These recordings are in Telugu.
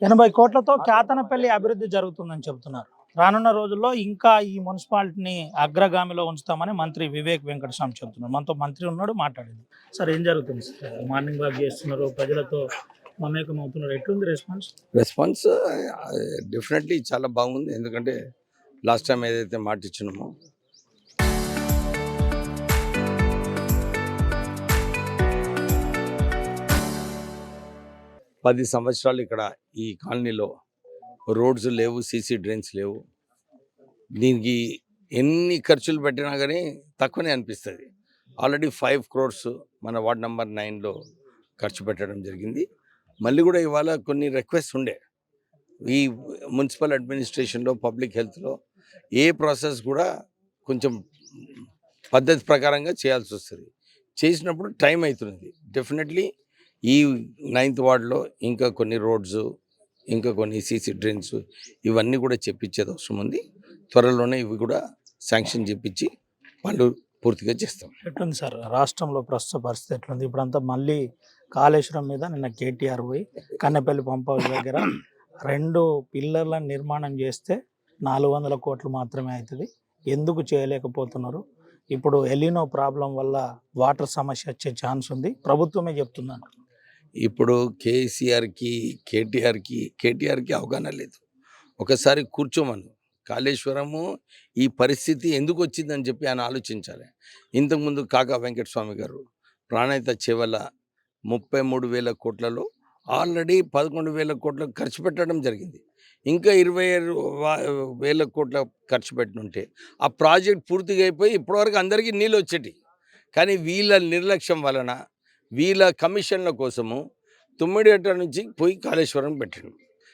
80 కోట్లతో కేతనపల్లి అభివృద్ధి జరుగుతుందని చెబుతున్నారు. రానున్న రోజుల్లో ఇంకా ఈ మున్సిపాలిటీని అగ్రగామిలో ఉంచుతామని మంత్రి వివేక్ వెంకటస్వామి చెబుతున్నారు. మనతో మంత్రి ఉన్నాడు, మాట్లాడింది. సార్ ఏం జరుగుతుంది సార్? మార్నింగ్ వాక్ చేస్తున్నారు, ప్రజలతో మమేకం అవుతున్నారు. ఎట్లుంది రెస్పాన్స్? రెస్పాన్స్ డెఫినెట్లీ చాలా బాగుంది. ఎందుకంటే లాస్ట్ టైం ఏదైతే మాట ఇచ్చినామో పది సంవత్సరాలు ఇక్కడ ఈ కాలనీలో రోడ్స్ లేవు, సీసీ డ్రైన్స్ లేవు. దీనికి ఎన్ని ఖర్చులు పెట్టినా కానీ తక్కువనే అనిపిస్తుంది. ఆల్రెడీ 5 crores మన వార్డ్ నెంబర్ 9లో ఖర్చు పెట్టడం జరిగింది. మళ్ళీ కూడా ఇవాళ కొన్ని రిక్వెస్ట్ ఉండే ఈ మున్సిపల్ అడ్మినిస్ట్రేషన్లో, పబ్లిక్ హెల్త్లో ఏ ప్రాసెస్ కూడా కొంచెం పద్ధతి ప్రకారంగా చేయాల్సి వస్తుంది. చేసినప్పుడు టైం అవుతున్నది. డెఫినెట్లీ ఈ 9th వార్డులో ఇంకా కొన్ని రోడ్స్, ఇంకా కొన్ని సీసీ డ్రైన్స్ ఇవన్నీ కూడా చెప్పించేది అవసరం ఉంది. త్వరలోనే ఇవి కూడా శాంక్షన్ చేపించి వాళ్ళు పూర్తిగా చేస్తాం. ఎట్లుంది సార్ రాష్ట్రంలో ప్రస్తుత పరిస్థితి ఎట్లుంది? ఇప్పుడంతా మళ్ళీ కాళేశ్వరం మీద నిన్న కేటీఆర్ పోయి కన్నెపల్లి పంప్ హౌస్ దగ్గర 2 పిల్లర్ల నిర్మాణం చేస్తే 400 కోట్లు మాత్రమే అవుతుంది. ఎందుకు చేయలేకపోతున్నారు? ఇప్పుడు ఎలినో ప్రాబ్లం వల్ల వాటర్ సమస్య వచ్చే ఛాన్స్ ఉంది, ప్రభుత్వమే చెప్తున్నాను. ఇప్పుడు కేసీఆర్కి కేటీఆర్కి అవగాహన లేదు. ఒకసారి కూర్చోమను. కాళేశ్వరము ఈ పరిస్థితి ఎందుకు వచ్చిందని చెప్పి ఆయన ఆలోచించాలి. ఇంతకుముందు కాకా వెంకటస్వామి గారు ప్రాణహిత చేవల 33,000 కోట్లలో ఆల్రెడీ 11,000 కోట్లు ఖర్చు పెట్టడం జరిగింది. ఇంకా 27,000 కోట్ల ఖర్చు పెట్టినుంటే ఆ ప్రాజెక్ట్ పూర్తిగా అయిపోయి ఇప్పటివరకు అందరికీ నీళ్ళు వచ్చేటి. కానీ వీళ్ళ నిర్లక్ష్యం వలన, వీళ్ళ కమిషన్ల కోసము 9 ఏటా నుంచి పోయి కాళేశ్వరం పెట్టాను.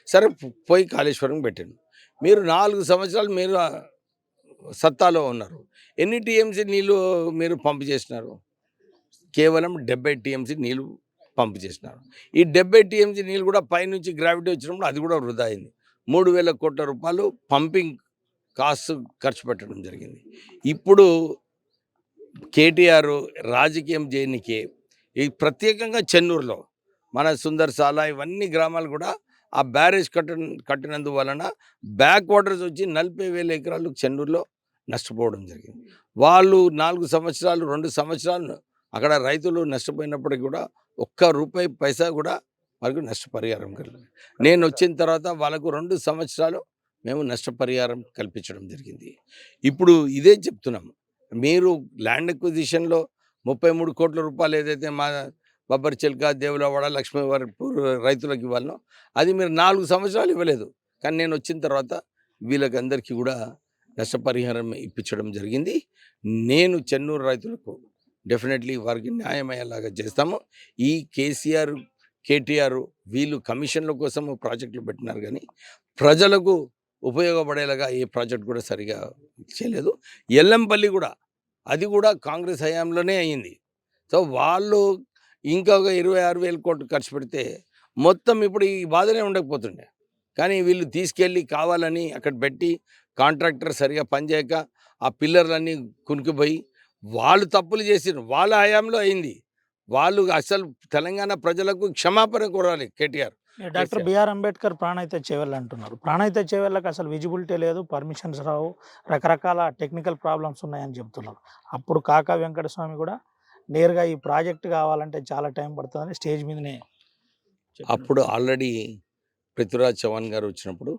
సరే పోయి కాళేశ్వరం పెట్టాను. మీరు 4 సంవత్సరాలు మీరు సత్తాలో ఉన్నారు. ఎన్ని టీఎంసీ నీళ్ళు మీరు పంపు చేసినారు? కేవలం 70 టీఎంసీ నీళ్ళు పంపు చేసినారు. ఈ 70 టీఎంసీ నీళ్ళు కూడా పైనుంచి గ్రావిటీ వచ్చినప్పుడు అది కూడా వృధా అయింది. 3,000 కోట్ల రూపాయలు పంపింగ్ కాస్ట్ ఖర్చు పెట్టడం జరిగింది. ఇప్పుడు కేటీఆర్ రాజకీయం చేయనికే ఈ ప్రత్యేకంగా చెన్నూరులో మన సుందర్శాల ఇవన్నీ గ్రామాలు కూడా ఆ బ్యారేజ్ కట్టినందువలన బ్యాక్ వాటర్స్ వచ్చి 40,000 ఎకరాలు చెన్నూరులో నష్టపోవడం జరిగింది. వాళ్ళు 4 సంవత్సరాలు 2 సంవత్సరాలు అక్కడ రైతులు నష్టపోయినప్పటికీ కూడా ఒక్క రూపాయి పైసా కూడా వాళ్ళకు నష్టపరిహారం కలిగింది. నేను వచ్చిన తర్వాత వాళ్ళకు 2 సంవత్సరాలు మేము నష్టపరిహారం కల్పించడం జరిగింది. ఇప్పుడు ఇదే చెప్తున్నాము, మీరు ల్యాండ్ ఎక్విజిషన్లో 33 కోట్ల రూపాయలు ఏదైతే మా బబ్బర్ చిల్క, దేవులవాడ, లక్ష్మీవారిపూర్ రైతులకు ఇవ్వాలనో అది మీరు 4 సంవత్సరాలు ఇవ్వలేదు. కానీ నేను వచ్చిన తర్వాత వీళ్ళకి అందరికీ కూడా నష్టపరిహారం ఇప్పించడం జరిగింది. నేను చెన్నూరు రైతులకు డెఫినెట్లీ వారికి న్యాయమయ్యేలాగా చేస్తాము. ఈ కేటీఆర్ వీళ్ళు కమిషన్ల కోసం ప్రాజెక్టులు పెట్టినారు, కానీ ప్రజలకు ఉపయోగపడేలాగా ఏ ప్రాజెక్ట్ కూడా సరిగా చేయలేదు. ఎల్లంపల్లి కూడా అది కూడా కాంగ్రెస్ హయాంలోనే అయ్యింది. సో వాళ్ళు ఇంకొక 26,000 కోట్లు ఖర్చు పెడితే మొత్తం ఇప్పుడు ఈ బాధనే ఉండకపోతుండే. కానీ వీళ్ళు తీసుకెళ్ళి కావాలని అక్కడ పెట్టి కాంట్రాక్టర్ సరిగా పనిచేయక ఆ పిల్లర్లన్నీ కునికిపోయి వాళ్ళు తప్పులు చేసిరు. వాళ్ళ హయాంలో అయింది. వాళ్ళు అసలు తెలంగాణ ప్రజలకు క్షమాపణ కోరాలి కేటీఆర్. డాక్టర్ బిఆర్ అంబేద్కర్ ప్రాణహిత చేవెళ్ళ అంటున్నారు. ప్రాణహిత చేవెళ్ళకి అసలు విజిబిలిటీ లేదు, పర్మిషన్స్ రావు, రకరకాల టెక్నికల్ ప్రాబ్లమ్స్ ఉన్నాయని చెప్తున్నారు. అప్పుడు కాకా వెంకటస్వామి కూడా నేరుగా ఈ ప్రాజెక్ట్ కావాలంటే చాలా టైం పడుతుందని స్టేజ్ మీదనే అప్పుడు ఆల్రెడీ పృథ్వీరాజ్ చౌహాన్ గారు వచ్చినప్పుడు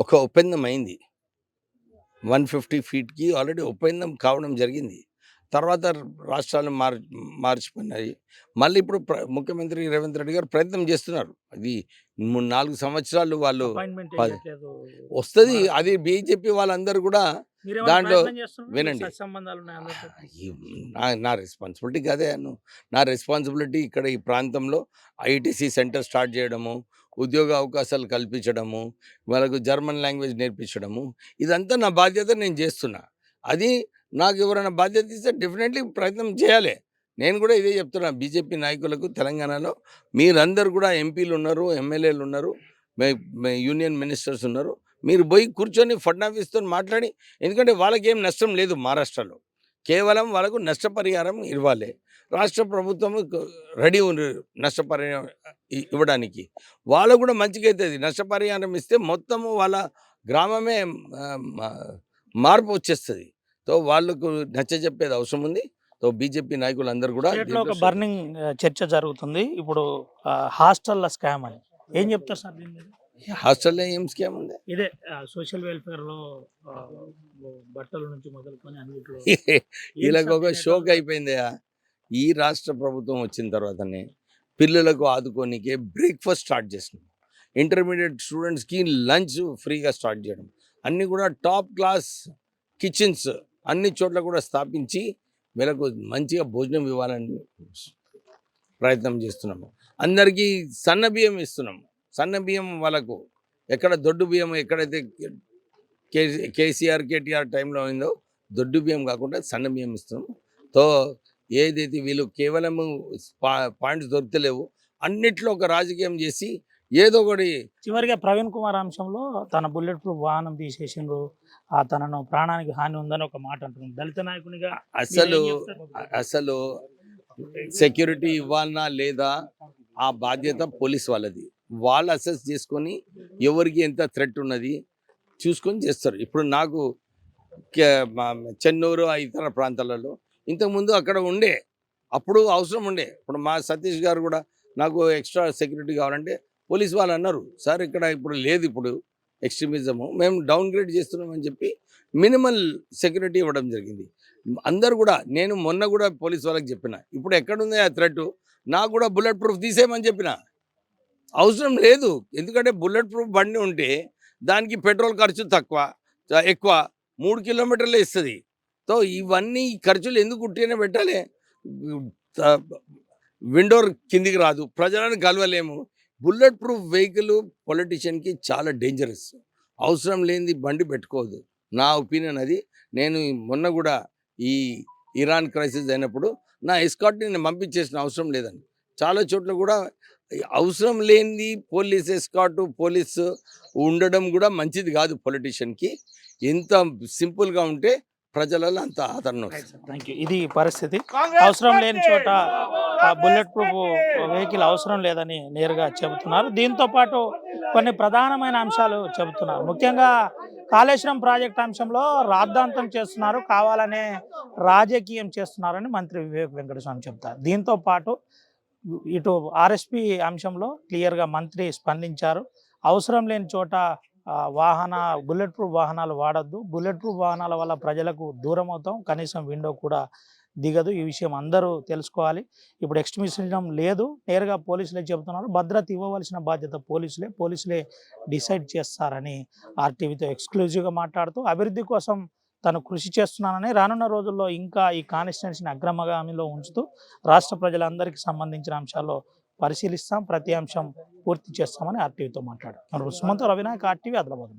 ఒక ఒప్పందం అయింది. 150 ఫీట్కి ఆల్రెడీ ఒప్పందం కావడం జరిగింది. తర్వాత రాష్ట్రాలు మార్చిపోయినాయి. మళ్ళీ ఇప్పుడు ముఖ్యమంత్రి రేవంత్ రెడ్డి గారు ప్రయత్నం చేస్తున్నారు. అది 4 సంవత్సరాలు వాళ్ళు వస్తుంది. అది బీజేపీ వాళ్ళందరూ కూడా దాంట్లో వినండి. నా రెస్పాన్సిబిలిటీ కాదే. నా రెస్పాన్సిబిలిటీ ఇక్కడ ఈ ప్రాంతంలో ఐటీసీ సెంటర్ స్టార్ట్ చేయడము, ఉద్యోగ అవకాశాలు కల్పించడము, వాళ్ళకు జర్మన్ లాంగ్వేజ్ నేర్పించడము, ఇదంతా నా బాధ్యత. నేను చేస్తున్నా. అది నాకు ఎవరైనా బాధ్యత ఇస్తే డెఫినెట్లీ ప్రయత్నం చేయాలి. నేను కూడా ఇదే చెప్తున్నా బీజేపీ నాయకులకు. తెలంగాణలో మీరందరూ కూడా ఎంపీలు ఉన్నారు, ఎమ్మెల్యేలు ఉన్నారు, యూనియన్ మినిస్టర్స్ ఉన్నారు. మీరు పోయి కూర్చొని ఫడ్నవీస్తో మాట్లాడి, ఎందుకంటే వాళ్ళకి ఏం నష్టం లేదు మహారాష్ట్రలో, కేవలం వాళ్ళకు నష్టపరిహారం ఇవ్వాలి. రాష్ట్ర ప్రభుత్వం రెడీ ఉంది నష్టపరిహారం ఇవ్వడానికి. వాళ్ళకు కూడా మంచిగా అవుతుంది. నష్టపరిహారం ఇస్తే మొత్తము వాళ్ళ గ్రామమే మార్పు వచ్చేస్తుంది. సో వాళ్ళకు నచ్చజెప్పేది అవసరం ఉంది. సో బీజేపీ నాయకులందరూ కూడా స్టేట్లో ఒక బర్నింగ్ చర్చ జరుగుతుంది ఇప్పుడు, హాస్టల్ల స్కామ్ అని. ఏం చెప్తారు సార్ దీని మీద? హాస్టల్లో ఏం స్కామ్ ఉంది? ఇదే సోషల్ వెల్ఫేర్ లో బట్టల నుంచి మొదలుకొని అన్నిట్లో వీళ్ళకి ఒక షోక్ అయిపోయిందయా. ఈ రాష్ట్ర ప్రభుత్వం వచ్చిన తర్వాతనే పిల్లలకు ఆదుకోనికే బ్రేక్ఫాస్ట్ స్టార్ట్ చేసినాం. ఇంటర్మీడియట్ స్టూడెంట్స్కి లంచ్ ఫ్రీగా స్టార్ట్ చేయడం, అన్నీ కూడా టాప్ క్లాస్ కిచెన్స్ అన్ని చోట్ల కూడా స్థాపించి వీళ్ళకు మంచిగా భోజనం ఇవ్వాలని ప్రయత్నం చేస్తున్నాము. అందరికీ సన్న బియ్యం ఇస్తున్నాము. సన్న బియ్యం వాళ్ళకు ఎక్కడ దొడ్డు బియ్యం ఎక్కడైతే కేసీఆర్ కేటీఆర్ టైంలో అయిందో దొడ్డు బియ్యం కాకుండా సన్న బియ్యం ఇస్తున్నాము. తో ఏదైతే వీళ్ళు కేవలం పాయింట్స్ దొరుకుతలేవు, అన్నిట్లో ఒక రాజకీయం చేసి ఏదో ఒకటి. చివరిగా ప్రవీణ్ కుమార్ అంశంలో తన బుల్లెట్ ప్రూఫ్ వాహనం తీసేసిండ్రు, తనను ప్రాణానికి హాని ఉందని ఒక మాట అంటున్నారు. దళిత నాయకునిగా అసలు సెక్యూరిటీ ఇవ్వాలన్నా లేదా ఆ బాధ్యత పోలీస్ వాళ్ళది. వాళ్ళు అసెస్ చేసుకొని ఎవరికి ఎంత థ్రెట్ ఉన్నది చూసుకొని చేస్తారు. ఇప్పుడు నాకు చెన్నూరు ఇతర ప్రాంతాలలో ఇంతకుముందు అక్కడ ఉండే, అప్పుడు అవసరం ఉండే. ఇప్పుడు మా సతీష్ గారు కూడా నాకు ఎక్స్ట్రా సెక్యూరిటీ కావాలంటే పోలీస్ వాళ్ళు అన్నారు, సార్ ఇక్కడ ఇప్పుడు లేదు, ఇప్పుడు ఎక్స్ట్రీమిజము మేము డౌన్ గ్రేడ్ చేస్తున్నామని చెప్పి మినిమల్ సెక్యూరిటీ ఇవ్వడం జరిగింది. అందరు కూడా, నేను మొన్న కూడా పోలీస్ వాళ్ళకి చెప్పిన, ఇప్పుడు ఎక్కడుంది ఆ థ్రెట్, నాకు కూడా బుల్లెట్ ప్రూఫ్ తీసేయమని చెప్పిన. అవసరం లేదు, ఎందుకంటే బుల్లెట్ ప్రూఫ్ బండి ఉంటే దానికి పెట్రోల్ ఖర్చు ఎక్కువ 3 కిలోమీటర్లే ఇస్తుంది. సో ఇవన్నీ ఖర్చులు ఎందుకు ఉట్టిగానే పెట్టాలి? విండోర్ కిందికి రాదు, ప్రజలను కలవలేము. బుల్లెట్ ప్రూఫ్ వెహికల్ పొలిటీషియన్కి చాలా డేంజరస్. అవసరం లేనిది బండి పెట్టుకోవద్దు, నా ఒపీనియన్ అది. నేను మొన్న కూడా ఈ ఇరాన్ క్రైసిస్ అయినప్పుడు నా ఎస్కార్ట్ని నేను పంపించేసిన అవసరం లేదని. చాలా చోట్ల కూడా అవసరం లేనిది పోలీస్ ఎస్కార్టు, పోలీసు ఉండడం కూడా మంచిది కాదు పొలిటీషియన్కి. ఎంత సింపుల్గా ఉంటే ప్రజలలో అంత ఆదరణ వస్తుంది. Thank you. ఇది పరిస్థితి. అవసరం లేని చోట బుల్లెట్ ప్రూఫ్ వెహికల్ అవసరం లేదని నేరుగా చెబుతున్నారు. దీంతో పాటు కొన్ని ప్రధానమైన అంశాలు చెబుతున్నారు. ముఖ్యంగా కాళేశ్వరం ప్రాజెక్ట్ అంశంలో రాద్ధాంతం చేస్తున్నారు, కావాలనే రాజకీయం చేస్తున్నారని మంత్రి వివేక్ వెంకటస్వామి చెబుతారు. దీంతో పాటు ఇటు ఆర్ఎస్పీ అంశంలో క్లియర్గా మంత్రి స్పందించారు. అవసరం లేని చోట బుల్లెట్ ప్రూఫ్ వాహనాలు వాడద్దు, బుల్లెట్ ప్రూఫ్ వాహనాల వల్ల ప్రజలకు దూరం అవుతాం, కనీసం విండో కూడా దిగదు, ఈ విషయం అందరూ తెలుసుకోవాలి. ఇప్పుడు ఎక్స్ట్రీమిజం లేదు, నేరుగా పోలీసులే చెబుతున్నారు. భద్రత ఇవ్వవలసిన బాధ్యత పోలీసులే డిసైడ్ చేస్తారని ఆర్టీవీతో ఎక్స్క్లూజివ్గా మాట్లాడుతూ అభివృద్ధి కోసం తను కృషి చేస్తున్నానని, రానున్న రోజుల్లో ఇంకా ఈ కాన్స్టిట్యున్సీని అగ్రగామిలో ఉంచుతూ రాష్ట్ర ప్రజలందరికీ సంబంధించిన అంశాల్లో పరిశీలిస్తాం, ప్రతి అంశం పూర్తి చేస్తామని ఆర్టీవీతో మాట్లాడారు. సుమంత్ రవినాయక్, ఆర్టీవీ, ఆదిలాబాద్.